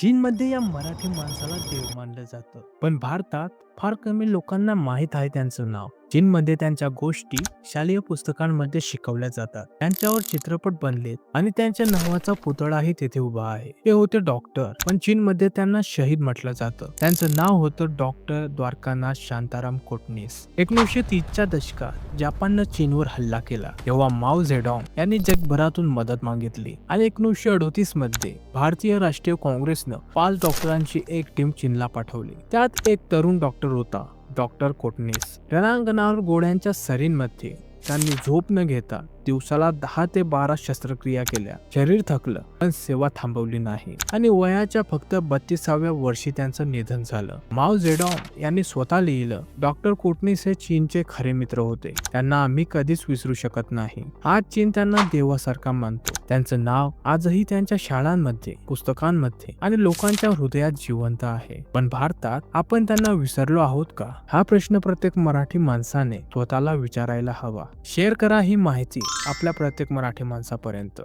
चीनमध्ये या मराठी माणसाला देव मानलं जातं, पण भारतात फार कमी लोकांना माहीत आहे त्यांचं नाव. चीनमध्ये त्यांच्या गोष्टी शालेय पुस्तकांमध्ये शिकवल्या जातात. त्यांच्यावर चित्रपट बनलेत आणि त्यांच्या नावाचा पुतळाही तिथे उभा आहे. ते होते डॉक्टर, पण चीनमध्ये त्यांना शहीद म्हटलं जातं. त्यांचं नाव होतं डॉक्टर द्वारकानाथ शांताराम कोटणीस. 1930च्या दशकात जपाननं चीनवर हल्ला केला, तेव्हा माओ झेडॉन्ग यांनी जगभरातून मदत मागितली आणि 1938 मध्ये भारतीय राष्ट्रीय काँग्रेसनं 5 डॉक्टरांची एक टीम चीनला पाठवली. त्यात एक तरुण डॉक्टर होता, डॉक्टर कोटणीस. रणांगणावर गोळ्यांच्या सरींमध्ये त्यांनी झोप न घेता दिवसाला 10 ते 12 शस्त्रक्रिया केल्या. शरीर थकलं, पण सेवा थांबवली नाही आणि वयाच्या फक्त 32व्या वर्षी त्यांचं निधन झालं. माओ झेडॉन्ग यांनी स्वतः लिहिलं, डॉक्टर कोटणीस हे चीनचे खरे मित्र होते. त्यांना आम्ही कधीच विसरू शकत नाही. आज चीन त्यांना देवासारखा मानतो. त्यांचं नाव आजही त्यांच्या शाळांमध्ये, पुस्तकांमध्ये आणि लोकांच्या हृदयात जिवंत आहे. पण भारतात आपण त्यांना विसरलो आहोत का? हा प्रश्न प्रत्येक मराठी माणसाने स्वतःला विचारायला हवा. शेअर करा ही माहिती आपल्या प्रत्येक मराठी माणसापर्यंत.